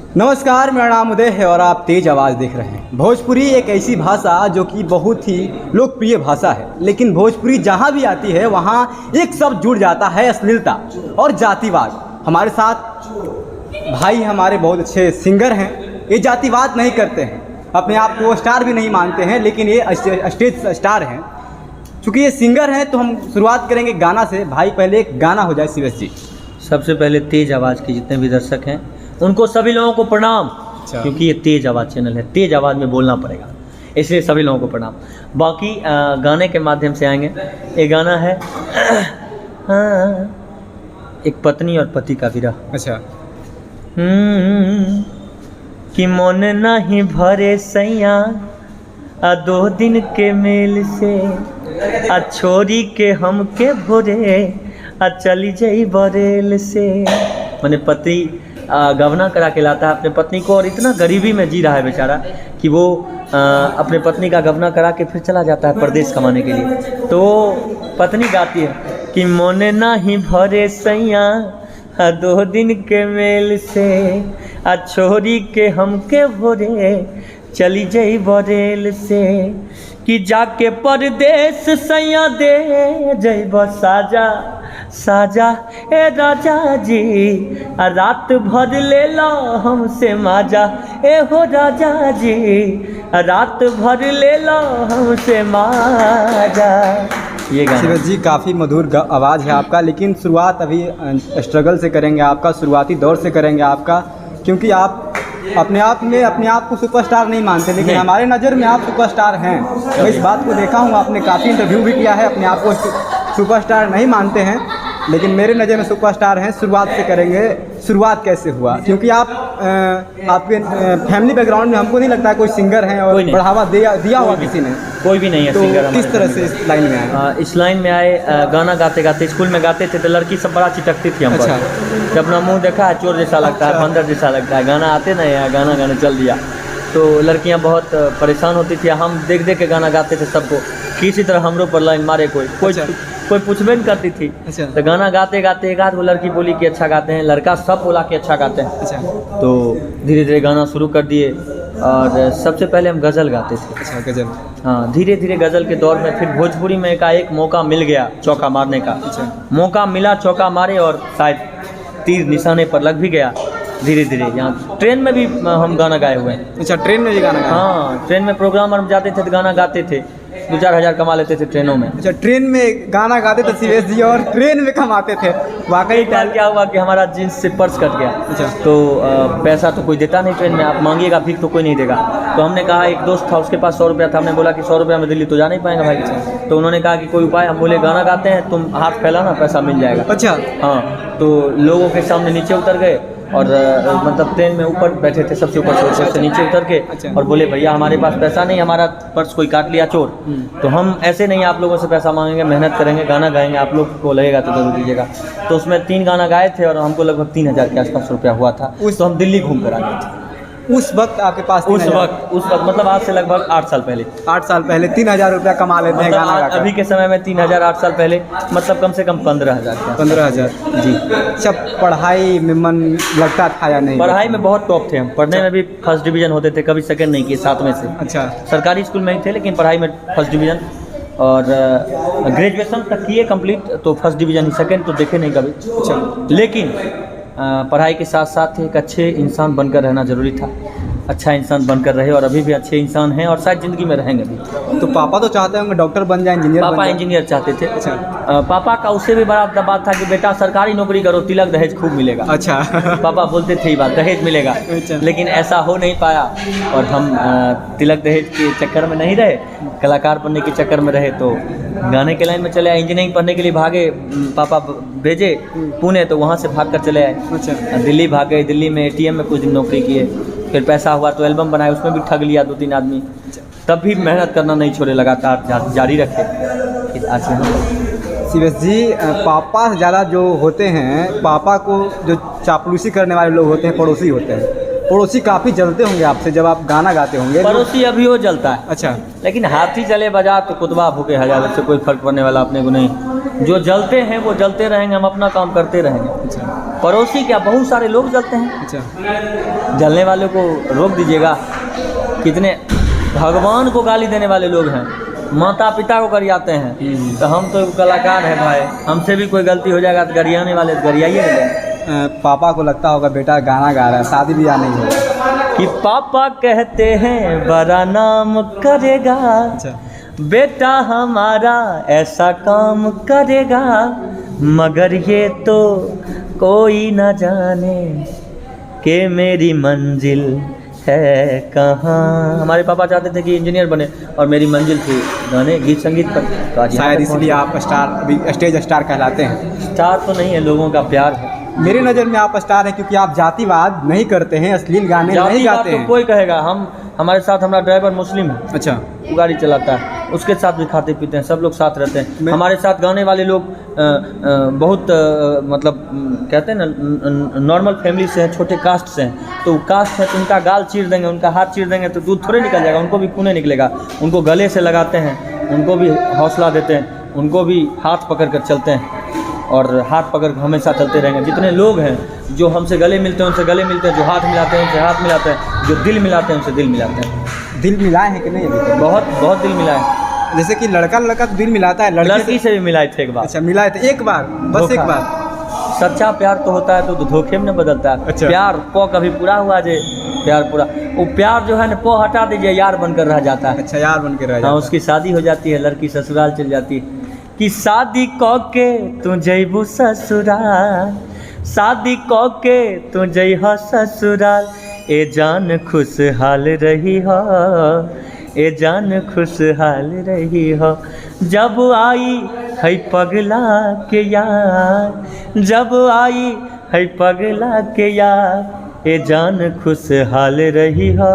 नमस्कार, मेरा नाम उदय है और आप तेज आवाज़ देख रहे हैं। भोजपुरी एक ऐसी भाषा जो कि बहुत ही लोकप्रिय भाषा है, लेकिन भोजपुरी जहाँ भी आती है वहाँ एक शब्द जुड़ जाता है, अश्लीलता और जातिवाद। हमारे साथ भाई हमारे बहुत अच्छे सिंगर हैं। ये जातिवाद नहीं करते हैं, अपने आप को स्टार भी नहीं मानते हैं, लेकिन ये स्टेज स्टार हैं। चूँकि ये सिंगर हैं तो हम शुरुआत करेंगे गाना से। भाई पहले एक गाना हो जाए शिवेश जी। सबसे पहले तेज आवाज़ के जितने भी दर्शक हैं उनको सभी लोगों को प्रणाम। क्योंकि ये तेज आवाज़ चैनल है, तेज आवाज़ में बोलना पड़ेगा, इसलिए सभी लोगों को प्रणाम। बाकी गाने के माध्यम से आएंगे। ये गाना है एक पत्नी और पति का विरह। अच्छा। कि मन नहीं भरे सैया दो दिन के मेल से छोरी के हम के भोरे चली जाई बरेल से। मैंने पति गवना करा के लाता है अपने पत्नी को, और इतना गरीबी में जी रहा है बेचारा कि वो अपने पत्नी का गवना करा के फिर चला जाता है परदेश कमाने के लिए। तो पत्नी गाती है कि मोने नहीं भरे सैया दो दिन के मेल से छोरी के हम के भोरे चली जाई बरेल से। कि जाके परदेश सैया दे जैब साजा साजा ए राजा जी रात भर ले लो हमसे माजा ए हो राजा जी रात भर ले लो हमसे माजा। ये गाना शिवेश जी काफ़ी मधुर आवाज़ है आपका, लेकिन शुरुआत अभी स्ट्रगल से करेंगे आपका, शुरुआती दौर से करेंगे आपका, क्योंकि आप अपने आप को सुपरस्टार नहीं मानते, लेकिन हमारे नज़र में आप सुपरस्टार हैं। मैं इस बात को देखा हूँ, आपने काफ़ी इंटरव्यू भी किया है, अपने आप को सुपरस्टार नहीं मानते हैं, लेकिन मेरे नज़र में सुपरस्टार हैं। शुरुआत से करेंगे। शुरुआत कैसे हुआ? क्योंकि आप आपके फैमिली बैकग्राउंड में हमको नहीं लगता है कोई सिंगर हैं और बढ़ावा दिया हुआ किसी ने, कोई भी नहीं है। तो सिंगर किस तरह से इस लाइन में आए? इस लाइन में आए गाना गाते गाते, स्कूल में गाते थे तो लड़की सब बड़ा चिटकती थी हम पर। अच्छा। जब अपना मुंह देखा है चोर जैसा लगता है, बंदर जैसा लगता है, गाना आते ना यार, गाना गाने चल दिया तो लड़कियां बहुत परेशान होती थी। हम देख देख के गाना गाते थे सबको, किसी तरह हमरो पर लाइन मारे कोई पूछबे नहीं करती थी। अच्छा। तो गाना गाते गाते एक आध वो लड़की बोली कि अच्छा गाते हैं, लड़का सब बोला कि अच्छा गाते हैं। अच्छा। तो धीरे धीरे गाना शुरू कर दिए, और सबसे पहले हम गज़ल गाते थे। अच्छा, गज़ल। हाँ, धीरे धीरे गज़ल के दौर में फिर भोजपुरी में एक मौका मिल गया चौका मारने का। अच्छा। मौका मिला चौका मारे, और शायद तीर निशाने पर लग भी गया। धीरे धीरे यहाँ ट्रेन में भी हम गाना गाए हुए हैं। अच्छा, ट्रेन में भी गाना गाया? हाँ, ट्रेन में प्रोग्राम हम जाते थे तो गाना गाते थे, 2-4 हज़ार कमा लेते थे ट्रेनों में। अच्छा, ट्रेन में गाना गाते थे शिवेश जी और ट्रेन में कमाते थे। वाकई टाइम क्या हुआ कि हमारा जींस से पर्स कट गया। अच्छा। तो पैसा तो कोई देता नहीं ट्रेन में, आप मांगिएगा भीख तो कोई नहीं देगा। तो हमने कहा, एक दोस्त था उसके पास 100 रुपया था, हमने बोला कि 100 रुपया में दिल्ली तो जा नहीं पाएंगे भाई। तो उन्होंने कहा कि कोई उपाय, हम बोले गाना गाते हैं, तुम हाथ फैलाना पैसा मिल जाएगा। अच्छा। हाँ, तो लोगों के सामने नीचे उतर गए, और मतलब ट्रेन में ऊपर बैठे थे, सबसे ऊपर से नीचे उतर के। अच्छा। और बोले भैया हमारे पास पैसा नहीं, हमारा पर्स कोई काट लिया चोर, तो हम ऐसे नहीं आप लोगों से पैसा मांगेंगे, मेहनत करेंगे, गाना गाएंगे, आप लोग को लगेगा तो जरूर दीजिएगा। तो उसमें 3 गाना गाए थे और हमको लगभग 3000 के आसपास रुपया हुआ था। तो हम दिल्ली घूम कर आ गए थे उस वक्त आपके पास? उस वक्त मतलब आज से लगभग 8 साल पहले। 8 साल पहले 3000 रुपया कमा लेते हैं गाना गाकर। अभी के समय में 3000 8 साल पहले मतलब कम से कम 15,000। 15,000 जी। अच्छा, पढ़ाई में मन लगता था या नहीं? पढ़ाई में बहुत टॉप थे हम, पढ़ने में भी फर्स्ट डिवीज़न होते थे, कभी सेकंड नहीं किए 7 में से। अच्छा। सरकारी स्कूल में ही थे, लेकिन पढ़ाई में फर्स्ट डिवीज़न, और ग्रेजुएशन तक किए कंप्लीट तो फर्स्ट डिवीज़न ही, सेकंड तो देखे नहीं कभी। अच्छा। लेकिन पढ़ाई के साथ साथ एक अच्छे इंसान बनकर रहना ज़रूरी था। अच्छा इंसान बनकर रहे, और अभी भी अच्छे इंसान हैं, और शायद ज़िंदगी में रहेंगे भी। तो पापा तो चाहते होंगे डॉक्टर बन जाए, इंजीनियर बन पापा जाए? इंजीनियर चाहते थे। अच्छा। पापा का उससे भी बड़ा दबाव था कि बेटा सरकारी नौकरी करो, तिलक दहेज खूब मिलेगा। अच्छा। पापा बोलते थे ये बात, दहेज मिलेगा। अच्छा। लेकिन ऐसा हो नहीं पाया, और हम तिलक दहेज के चक्कर में नहीं रहे, कलाकार बनने के चक्कर में रहे, तो गाने के लाइन में चले आए। इंजीनियरिंग पढ़ने के लिए भागे, पापा भेजे पुणे, तो वहाँ से भाग कर चले आए। अच्छा। दिल्ली भाग गए, दिल्ली में ATM में कुछ दिन नौकरी किए, फिर पैसा हुआ तो एल्बम बनाए, उसमें भी ठग लिया 2-3 आदमी। तब भी मेहनत करना नहीं छोड़े, लगातार जारी रखे। आज शिवेश जी, पापा से ज़्यादा जो होते हैं, पापा को जो चापलूसी करने वाले लोग होते हैं, पड़ोसी होते हैं। पड़ोसी काफ़ी जलते होंगे आपसे जब आप गाना गाते होंगे? पड़ोसी अभी वो जलता है। अच्छा। लेकिन हाथी चले बाजार तो कुतबा भूखे हजार, से कोई फर्क पड़ने वाला अपने को नहीं। जो जलते हैं वो जलते रहेंगे, हम अपना काम करते रहेंगे। अच्छा। पड़ोसी क्या, बहुत सारे लोग जलते हैं। अच्छा। जलने वालों को रोक दीजिएगा। कितने भगवान को गाली देने वाले लोग हैं, माता पिता को गरियाते हैं। तो हम तो कलाकार हैं भाई, हमसे भी कोई गलती हो जाएगा तो गरियाने वाले तो गरियाइए नहीं। पापा को लगता होगा बेटा गाना गा रहा है, शादी ब्याह नहीं होगा। कि पापा कहते हैं बड़ा नाम करेगा, अच्छा। बेटा हमारा ऐसा काम करेगा, मगर ये तो कोई न जाने कि मेरी मंजिल है कहाँ। हमारे पापा चाहते थे कि इंजीनियर बने और मेरी मंजिल थी गाने गीत संगीत पर। तो आज शायद इसलिए आप स्टार, अभी स्टेज स्टार कहलाते हैं। स्टार तो नहीं है, लोगों का प्यार है। मेरी नज़र में आप स्टार हैं क्योंकि आप जातिवाद नहीं करते हैं, अश्लील गाने नहीं जातिवाद गाते तो हैं। कोई कहेगा, हम हमारे साथ हमारा ड्राइवर मुस्लिम है, अच्छा। वो गाड़ी चलाता है, उसके साथ भी खाते पीते हैं, सब लोग साथ रहते हैं। हमारे साथ गाने वाले लोग बहुत मतलब कहते हैं ना नॉर्मल फैमिली से हैं, छोटे कास्ट से हैं। तो कास्ट है तो उनका गाल चीर देंगे, उनका हाथ चीर देंगे तो दूध थोड़े निकल जाएगा, उनको भी खून निकलेगा। उनको गले से लगाते हैं, उनको भी हौसला देते हैं, उनको भी हाथ पकड़ कर चलते हैं और हाथ पकड़ कर हमेशा चलते रहेंगे। जितने लोग हैं जो हमसे गले मिलते हैं उनसे गले मिलते हैं, जो हाथ मिलाते हैं उनसे हाथ मिलाते हैं, जो दिल मिलाते हैं उनसे दिल मिलाते हैं। दिल मिलाए हैं कि नहीं अभी तक? बहुत बहुत दिल मिला है। जैसे कि लड़का लड़का तो दिल मिलाता है, लड़की से भी मिलाए थे एक बार। अच्छा, मिलाए थे एक बार, बस एक धोखा। बार। सच्चा प्यार तो होता है तो धोखे में न बदलता है। अच्छा। प्यार पो कभी पूरा हुआ जे प्यार पूरा, वो प्यार जो है ना पो हटा दीजिए यार बनकर रह जाता है। अच्छा, यार बन के रह हाँ, जाता है। उसकी शादी हो जाती है, लड़की ससुराल चल जाती है। कि शादी कऽ के तू जइबू ससुराल, शादी कऽ के तू जइह ससुराल, ए जान खुशहाल रही हो, ए जान खुशहाल रही हो। जब आई है पगला के यार, जब आई है पगला के यार, ए जान खुशहाल रही हो,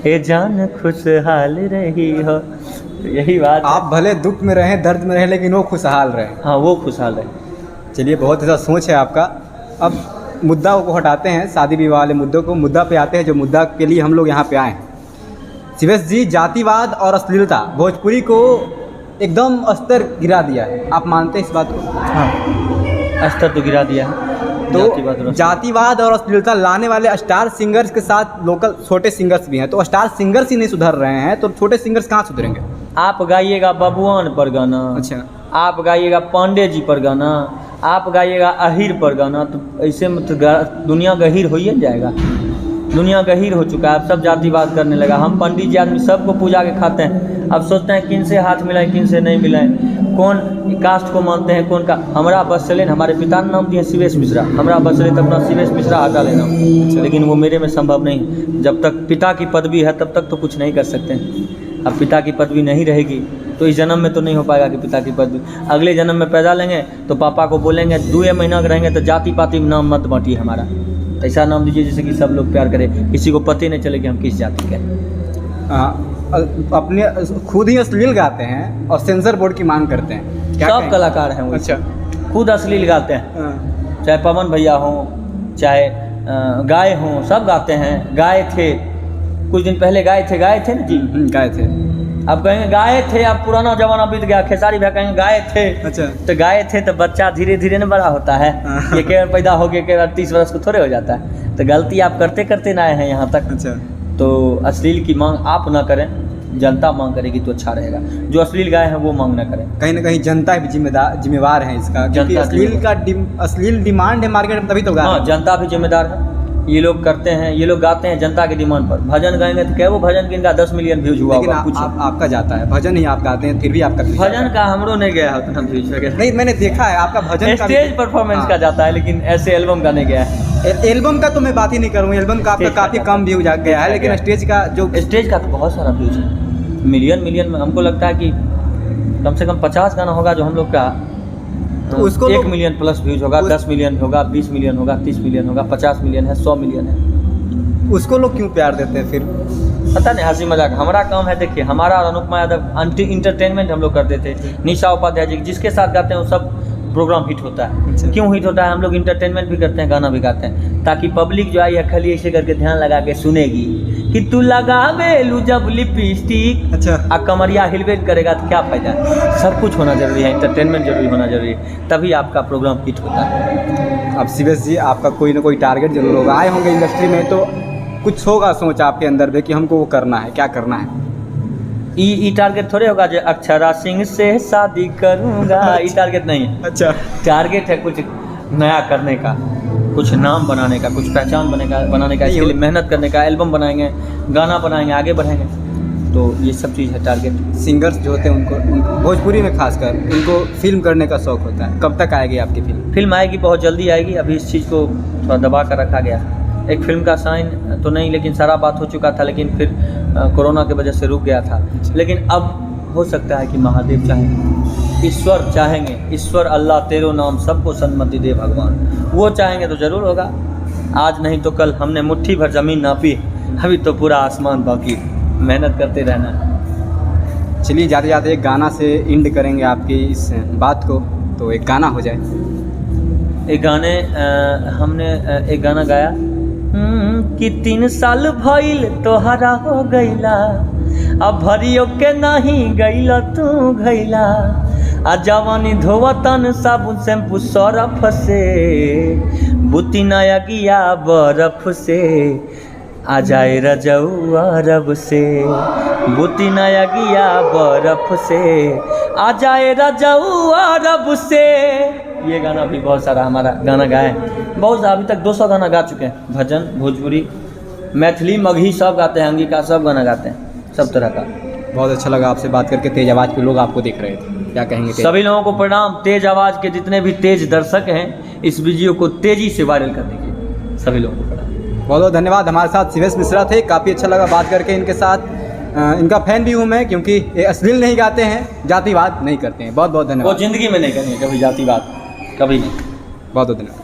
ए जान खुशहाल रही हो। तो यही बात है। आप भले दुख में रहें, दर्द में रहें, लेकिन वो खुशहाल रहें। हाँ, वो खुशहाल है। चलिए, बहुत अच्छा सोच है आपका। अब मुद्दा को हटाते हैं, शादी विवाह वाले मुद्दों को, मुद्दा पे आते हैं जो मुद्दा के लिए हम लोग यहाँ पे आए हैं। शिवेश जी, जातिवाद और अश्लीलता भोजपुरी को एकदम स्तर गिरा दिया है, आप मानते हैं इस बात को? हाँ, स्तर तो गिरा दिया है। तो जातिवाद और अश्लीलता लाने वाले स्टार सिंगर्स के साथ लोकल छोटे सिंगर्स भी हैं, तो स्टार सिंगर्स ही नहीं सुधर रहे हैं तो छोटे सिंगर्स कहाँ सुधरेंगे? आप गाइएगा बबुआन पर गाना, अच्छा। आप गाइएगा पांडे जी पर गाना, आप गाइएगा अहिर पर गाना, तो ऐसे में तो दुनिया गहीर हो ही जाएगा। दुनिया गहीर हो चुका है, अब सब जातिवाद करने लगा। हम पंडित जी आदमी सबको पूजा के खाते हैं, अब सोचते हैं किन से हाथ मिलाएं किन से नहीं मिलाएं, कौन कास्ट को मानते हैं कौन का। हमारा बस चले, हमारे पिता ने नाम दिया शिवेश मिश्रा, हमारा बस चले तब अपना शिवेश मिश्रा हटा लेना, लेकिन वो मेरे में संभव नहीं। जब तक पिता की पदवी है तब तक तो कुछ नहीं कर सकते हैं। अब पिता की पदवी नहीं रहेगी तो इस जन्म में तो नहीं हो पाएगा कि पिता की पदवी। अगले जन्म में पैदा लेंगे तो पापा को बोलेंगे 2 महीना के रहेंगे तो जाति पाति में नाम मत बांटिए हमारा, ऐसा नाम दीजिए जिससे कि सब लोग प्यार करें, किसी को पता नहीं चले कि हम किस जाति के हैं। अपने खुद ही अश्लील गाते हैं और सेंसर बोर्ड की मांग करते हैं। क्या सब कहेंगे? कलाकार हैं वो। अच्छा। खुद अश्लील गाते हैं, हाँ। चाहे पवन भैया हों, चाहे गाय हों, सब गाते हैं। गाए थे कुछ दिन पहले, गाए थे ना जी, गाए थे। अब कहेंगे गाए थे, अब पुराना जमाना बीत गया। खेसारी भैया कहेंगे गाए थे। अच्छा। तो गाए थे तो बच्चा धीरे धीरे न बड़ा होता है, हाँ। ये केवल पैदा हो गया केवल 30 वर्ष को थोड़े हो जाता है। तो गलती आप करते करते ना आए हैं यहाँ तक। अच्छा। तो अश्लील की मांग आप ना करें, जनता मांग करेगी तो अच्छा रहेगा। जो अश्लील गाए हैं वो मांग ना करें। कहीं ना कहीं जनता भी जिम्मेवार है इसका, क्योंकि अश्लील डिमांड है मार्केट में, तभी तो गा रहे हाँ, हैं। जनता भी जिम्मेदार है। ये लोग करते हैं, ये लोग गाते हैं जनता की डिमांड पर। भजन गाएंगे तो क्या वो भजन किनका 10 मिलियन व्यूज हुआ लेकिन होगा कुछ। आपका जाता है, भजन ही आप गाते हैं, फिर भी आपका व्यूज भजन का हमरो नहीं गया है उतना व्यूज वगैरह। नहीं, मैंने देखा है आपका भजन का स्टेज परफॉर्मेंस का जाता है, लेकिन ऐसे एल्बम का नहीं गया है। एल्बम का तो मैं बात ही नहीं करूँ, एल्बम का आपका स्टेज का काफ़ी जाता कम व्यूज आ गया है, लेकिन स्टेज का जो स्टेज का तो बहुत सारा व्यूज है, मिलियन में। हमको लगता है कि कम से कम 50 गाना होगा जो हम लोग का तो उसको 1 मिलियन प्लस व्यूज होगा, 10 मिलियन होगा, 20 मिलियन होगा, 30 मिलियन होगा, 50 मिलियन है, 100 मिलियन है। उसको लोग क्यों प्यार देते हैं फिर? पता नहीं, हंसी मजाक। हमारा काम है, देखिए हमारा और अनुपमा यादव इंटरटेनमेंट हम लोग करते थे। निशा उपाध्याय जी जिसके साथ गाते हैं वो सब प्रोग्राम हिट होता है। अच्छा। क्यों हिट होता है? हम लोग इंटरटेनमेंट भी करते हैं, गाना भी गाते हैं, ताकि पब्लिक जो आई है खाली ऐसे करके ध्यान लगा के सुनेगी कि तू लगावे लू जब लिपस्टिक अच्छा। आ कमरिया हिलवेट करेगा तो क्या फ़ायदा? सब कुछ होना जरूरी है, इंटरटेनमेंट जरूरी होना जरूरी है, तभी आपका प्रोग्राम हिट होता है। अब सीबीएस जी, आपका कोई ना कोई टारगेट जरूर होगा, आए होंगे इंडस्ट्री में तो कुछ होगा सोच आपके अंदर भी कि हमको वो करना है, क्या करना है? ई टारगेट थोड़े होगा जो अक्षरा सिंह से शादी करूंगा, ई टारगेट नहीं है। अच्छा। टारगेट है कुछ नया करने का, कुछ नाम बनाने का, कुछ पहचान बनाने का, इसके लिए मेहनत करने का, एल्बम बनाएंगे, गाना बनाएंगे, आगे बढ़ेंगे, तो ये सब चीज़ है टारगेट। सिंगर्स जो होते हैं उनको भोजपुरी में खासकर उनको फिल्म करने का शौक होता है, कब तक आएगी आपकी फिल्म? फिल्म आएगी, बहुत जल्दी आएगी। अभी इस चीज़ को थोड़ा दबा कर रखा गया। एक फिल्म का साइन तो नहीं, लेकिन सारा बात हो चुका था, लेकिन फिर कोरोना की वजह से रुक गया था। लेकिन अब हो सकता है कि महादेव चाहेंगे, ईश्वर चाहेंगे, ईश्वर अल्लाह तेरो नाम सबको सन्मति दे भगवान, वो चाहेंगे तो ज़रूर होगा। आज नहीं तो कल, हमने मुट्ठी भर ज़मीन नापी, अभी तो पूरा आसमान बाकी, मेहनत करते रहना है। चलिए जाते जाते एक गाना से एंड करेंगे आपकी इस बात को, तो एक गाना हो जाए। एक गाने हमने एक गाना गाया कि 3 साल भइल तोहरा हो गईला, अब भरियो के नहीं गईला तू गईला, आ जवानी धोवतन साबुन शैम्पू सरफ से, बुती नया गिया बर्फ से, आ जाए रजऊ अरब से, बुती नया गिया बर्फ से, आ जाए रजऊ अरब से। ये गाना भी बहुत सारा हमारा गाना गाए, बहुत अभी तक 200 गाना गा चुके हैं, भजन, भोजपुरी, मैथिली, मगही सब गाते हैं, अंगिका सब गाना गाते हैं, सब तरह का। बहुत अच्छा लगा आपसे बात करके। तेज आवाज़ पे लोग आपको देख रहे थे, क्या कहेंगे? सभी लोगों को प्रणाम। तेज आवाज़ के जितने भी तेज दर्शक हैं, इस वीडियो को तेज़ी से वायरल कर दीजिए, सभी लोगों को प्रणाम। बहुत बहुत धन्यवाद। हमारे साथ सीबीएस मिश्रा थे, काफ़ी अच्छा लगा बात करके इनके साथ। इनका फ़ैन भी हूँ मैं, क्योंकि ये अश्लील नहीं गाते हैं, जातिवाद नहीं करते हैं। बहुत बहुत वो धन्यवाद। ज़िंदगी में नहीं करेंगे कभी जातिवाद, कभी नहीं। बहुत बहुत धन्यवाद।